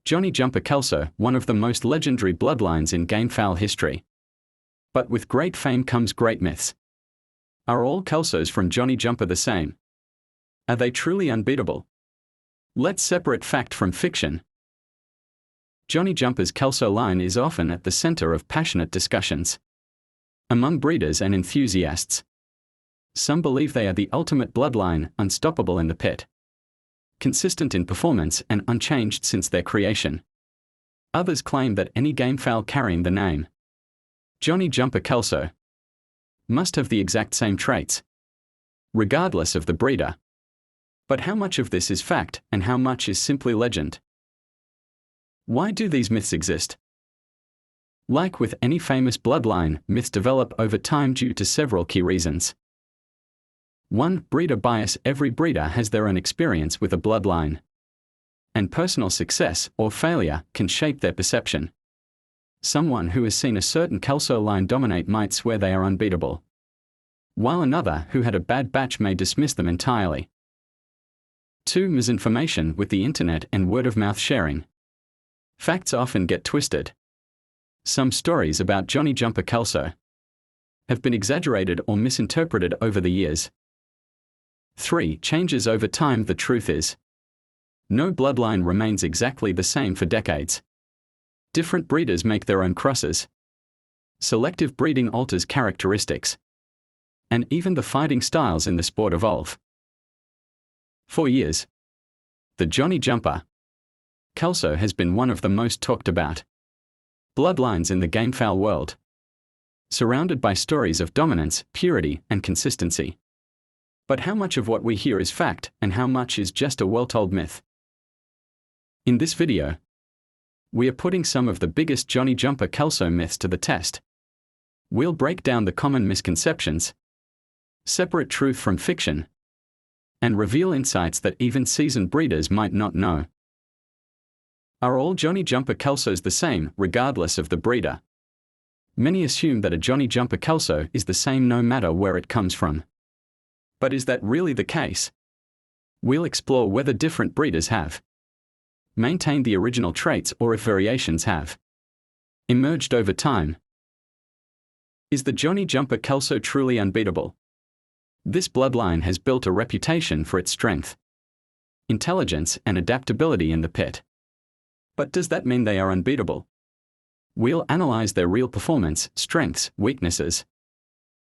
Johnny Jumper Kelso, one of the most legendary bloodlines in gamefowl history. But with great fame comes great myths. Are all Kelsos from Johnny Jumper the same? Are they truly unbeatable? Let's separate fact from fiction. Johnny Jumper's Kelso line is often at the center of passionate discussions among breeders and enthusiasts. Some believe they are the ultimate bloodline, unstoppable in the pit, consistent in performance and unchanged since their creation. Others claim that any gamefowl carrying the name Johnny Jumper Kelso must have the exact same traits, regardless of the breeder. But how much of this is fact and how much is simply legend? Why do these myths exist? Like with any famous bloodline, myths develop over time due to several key reasons. 1. Breeder bias. Every breeder has their own experience with a bloodline, and personal success or failure can shape their perception. Someone who has seen a certain Kelso line dominate might swear they are unbeatable, while another who had a bad batch may dismiss them entirely. 2. Misinformation. With the internet and word-of-mouth sharing, facts often get twisted. Some stories about Johnny Jumper Kelso have been exaggerated or misinterpreted over the years. 3. Changes over time. The truth is, no bloodline remains exactly the same for decades. Different breeders make their own crosses. Selective breeding alters characteristics, and even the fighting styles in the sport evolve. For years, the Johnny Jumper Kelso has been one of the most talked about bloodlines in the gamefowl world, surrounded by stories of dominance, purity, and consistency. But how much of what we hear is fact, and how much is just a well-told myth? In this video, we are putting some of the biggest Johnny Jumper Kelso myths to the test. We'll break down the common misconceptions, separate truth from fiction, and reveal insights that even seasoned breeders might not know. Are all Johnny Jumper Kelsos the same, regardless of the breeder? Many assume that a Johnny Jumper Kelso is the same no matter where it comes from. But is that really the case? We'll explore whether different breeders have maintained the original traits or if variations have emerged over time. Is the Johnny Jumper Kelso truly unbeatable? This bloodline has built a reputation for its strength, intelligence, and adaptability in the pit. But does that mean they are unbeatable? We'll analyze their real performance, strengths, weaknesses,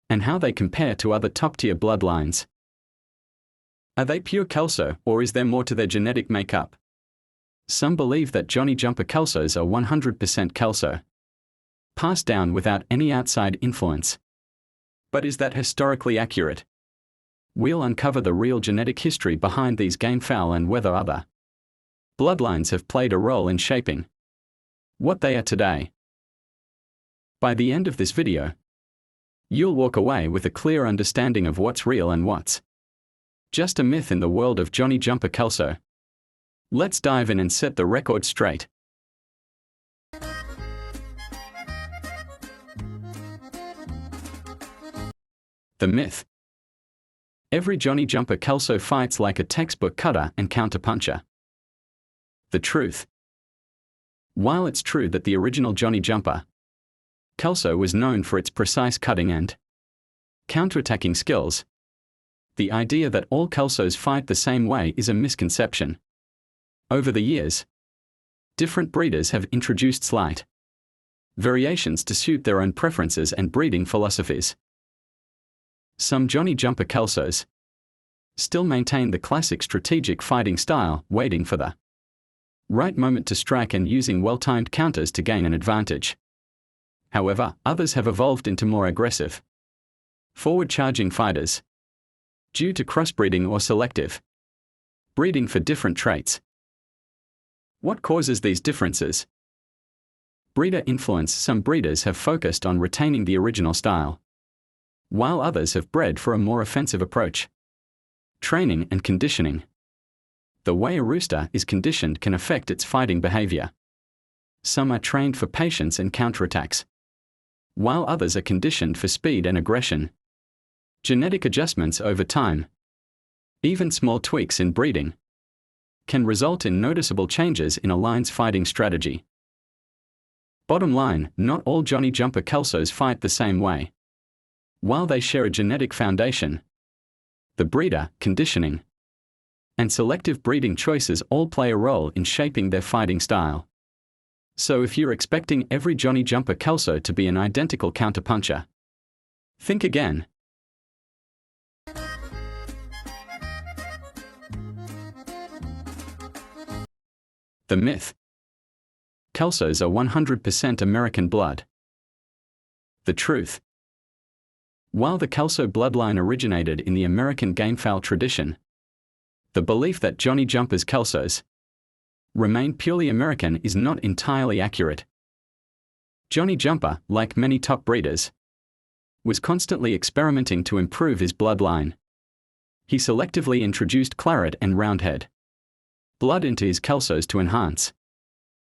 and how they compare to other top-tier bloodlines. Are they pure Kelso, or is there more to their genetic makeup? Some believe that Johnny Jumper Kelsos are 100% Kelso, passed down without any outside influence. But is that historically accurate? We'll uncover the real genetic history behind these gamefowl and whether other bloodlines have played a role in shaping what they are today. By the end of this video, you'll walk away with a clear understanding of what's real and what's just a myth in the world of Johnny Jumper Kelso. Let's dive in and set the record straight. The myth. Every Johnny Jumper Kelso fights like a textbook cutter and counterpuncher. The truth. While it's true that the original Johnny Jumper Kelso was known for its precise cutting and counterattacking skills, the idea that all Kelsos fight the same way is a misconception. Over the years, different breeders have introduced slight variations to suit their own preferences and breeding philosophies. Some Johnny Jumper Kelsos still maintain the classic strategic fighting style, waiting for the right moment to strike and using well-timed counters to gain an advantage. However, others have evolved into more aggressive, forward-charging fighters due to crossbreeding or selective breeding for different traits. What causes these differences? Breeder influence. Some breeders have focused on retaining the original style, while others have bred for a more offensive approach. Training and conditioning. The way a rooster is conditioned can affect its fighting behavior. Some are trained for patience and counterattacks, while others are conditioned for speed and aggression. Genetic adjustments over time. Even small tweaks in breeding can result in noticeable changes in a line's fighting strategy. Bottom line, not all Johnny Jumper Kelsos fight the same way. While they share a genetic foundation, the breeder, conditioning, and selective breeding choices all play a role in shaping their fighting style. So if you're expecting every Johnny Jumper Kelso to be an identical counterpuncher, think again. The myth. Kelsos are 100% American blood. The truth. While the Kelso bloodline originated in the American gamefowl tradition, the belief that Johnny Jumper's Kelsos remain purely American is not entirely accurate. Johnny Jumper, like many top breeders, was constantly experimenting to improve his bloodline. He selectively introduced claret and roundhead blood into his Kelsos to enhance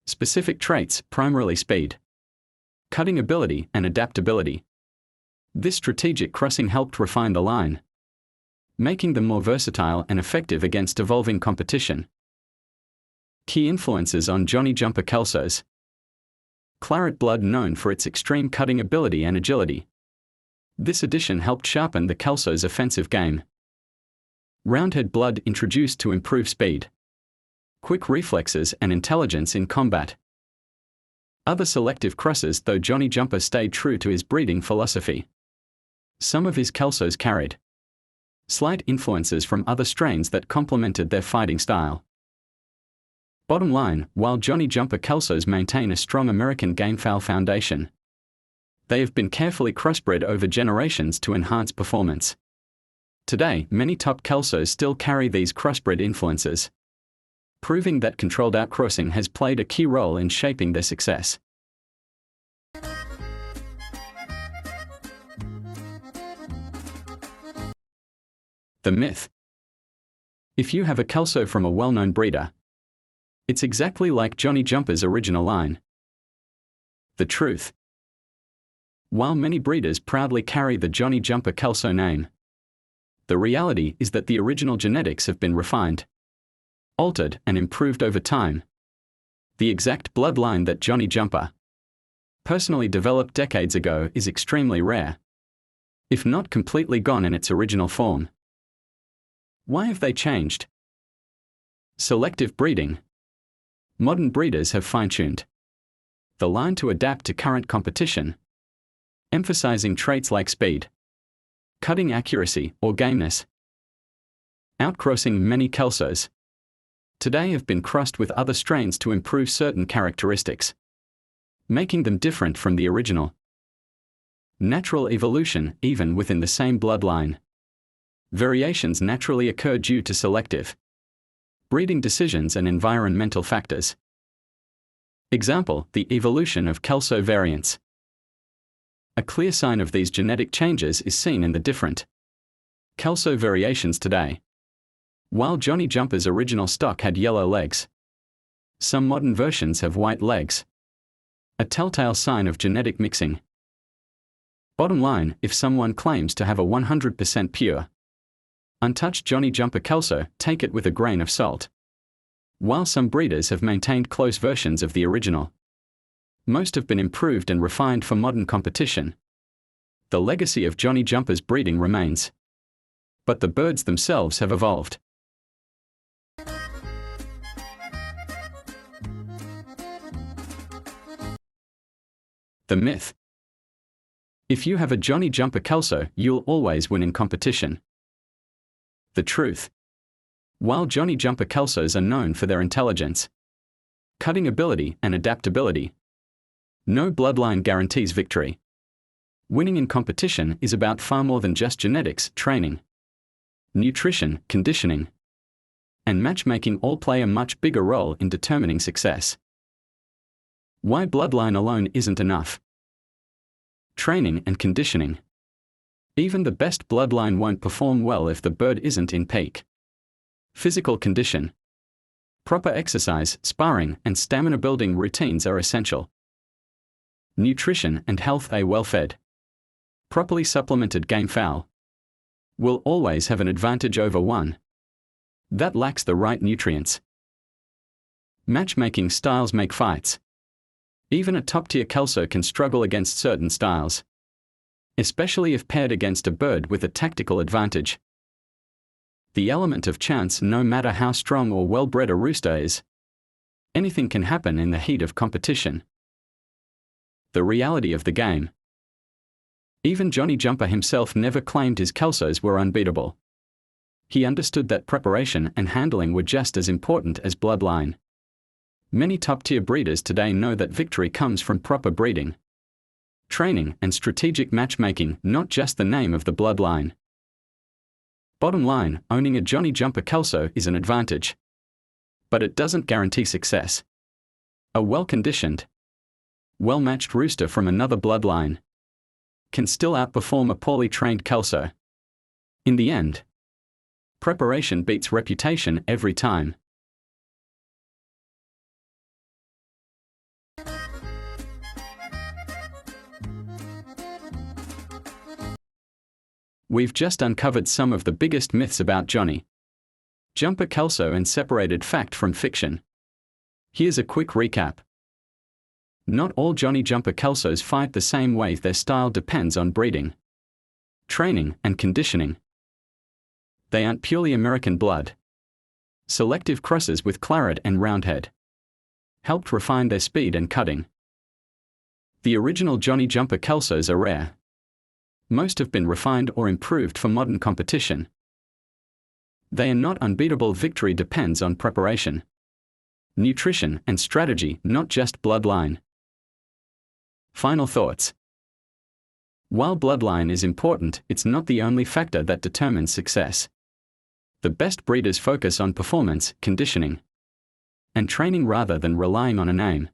specific traits, primarily speed, cutting ability, and adaptability. This strategic crossing helped refine the line, making them more versatile and effective against evolving competition. Key influences on Johnny Jumper Kelsos. Claret blood, known for its extreme cutting ability and agility. This addition helped sharpen the Kelsos' offensive game. Roundhead blood, introduced to improve speed, quick reflexes, and intelligence in combat. Other selective crosses, though Johnny Jumper stayed true to his breeding philosophy. Some of his Kelsos carried slight influences from other strains that complemented their fighting style. Bottom line, while Johnny Jumper Kelsos maintain a strong American gamefowl foundation, they have been carefully crossbred over generations to enhance performance. Today, many top Kelsos still carry these crossbred influences, proving that controlled outcrossing has played a key role in shaping their success. The myth. If you have a Kelso from a well-known breeder, it's exactly like Johnny Jumper's original line. The truth. While many breeders proudly carry the Johnny Jumper Kelso name, the reality is that the original genetics have been refined, altered, and improved over time. The exact bloodline that Johnny Jumper personally developed decades ago is extremely rare, if not completely gone in its original form. Why have they changed? Selective breeding. Modern breeders have fine-tuned the line to adapt to current competition, emphasizing traits like speed, cutting accuracy, or gameness. Outcrossing. Many Kelsos today have been crossed with other strains to improve certain characteristics, making them different from the original. Natural evolution. Even within the same bloodline, variations naturally occur due to selective breeding decisions and environmental factors. Example, the evolution of Kelso variants. A clear sign of these genetic changes is seen in the different Kelso variations today. While Johnny Jumper's original stock had yellow legs, some modern versions have white legs, a telltale sign of genetic mixing. Bottom line, if someone claims to have a 100% pure, untouched Johnny Jumper Kelso, take it with a grain of salt. While some breeders have maintained close versions of the original, most have been improved and refined for modern competition. The legacy of Johnny Jumper's breeding remains, but the birds themselves have evolved. The myth. If you have a Johnny Jumper Kelso, you'll always win in competition. The truth. While Johnny Jumper Kelsos are known for their intelligence, cutting ability, and adaptability, no bloodline guarantees victory. Winning in competition is about far more than just genetics. Training, nutrition, conditioning, and matchmaking all play a much bigger role in determining success. Why bloodline alone isn't enough? Training and conditioning. Even the best bloodline won't perform well if the bird isn't in peak physical condition. Proper exercise, sparring, and stamina building routines are essential. Nutrition and health. A well-fed, properly supplemented gamefowl will always have an advantage over one that lacks the right nutrients. Matchmaking styles make fights. Even a top-tier Kelso can struggle against certain styles, especially if paired against a bird with a tactical advantage. The element of chance, no matter how strong or well-bred a rooster is. Anything can happen in the heat of competition. The reality of the game. Even Johnny Jumper himself never claimed his Kelsos were unbeatable. He understood that preparation and handling were just as important as bloodline. Many top-tier breeders today know that victory comes from proper breeding, training, and strategic matchmaking, not just the name of the bloodline. Bottom line, owning a Johnny Jumper Kelso is an advantage, but it doesn't guarantee success. A well-conditioned, well-matched rooster from another bloodline can still outperform a poorly trained Kelso. In the end, preparation beats reputation every time. We've just uncovered some of the biggest myths about Johnny Jumper Kelso and separated fact from fiction. Here's a quick recap. Not all Johnny Jumper Kelsos fight the same way. Their style depends on breeding, training, and conditioning. They aren't purely American blood. Selective crosses with Claret and Roundhead helped refine their speed and cutting. The original Johnny Jumper Kelsos are rare. Most have been refined or improved for modern competition. They are not unbeatable. Victory depends on preparation, nutrition, and strategy, not just bloodline. Final thoughts. While bloodline is important, it's not the only factor that determines success. The best breeders focus on performance, conditioning, and training rather than relying on a name.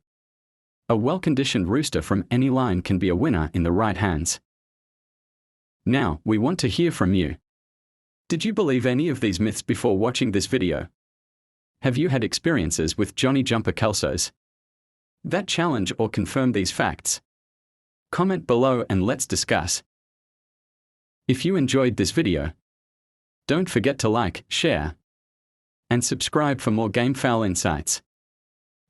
A well-conditioned rooster from any line can be a winner in the right hands. Now, we want to hear from you. Did you believe any of these myths before watching this video? Have you had experiences with Johnny Jumper Kelsos that challenge or confirm these facts? Comment below and let's discuss. If you enjoyed this video, don't forget to like, share, and subscribe for more gamefowl insights.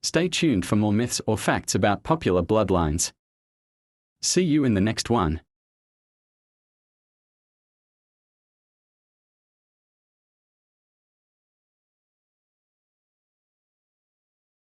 Stay tuned for more myths or facts about popular bloodlines. See you in the next one.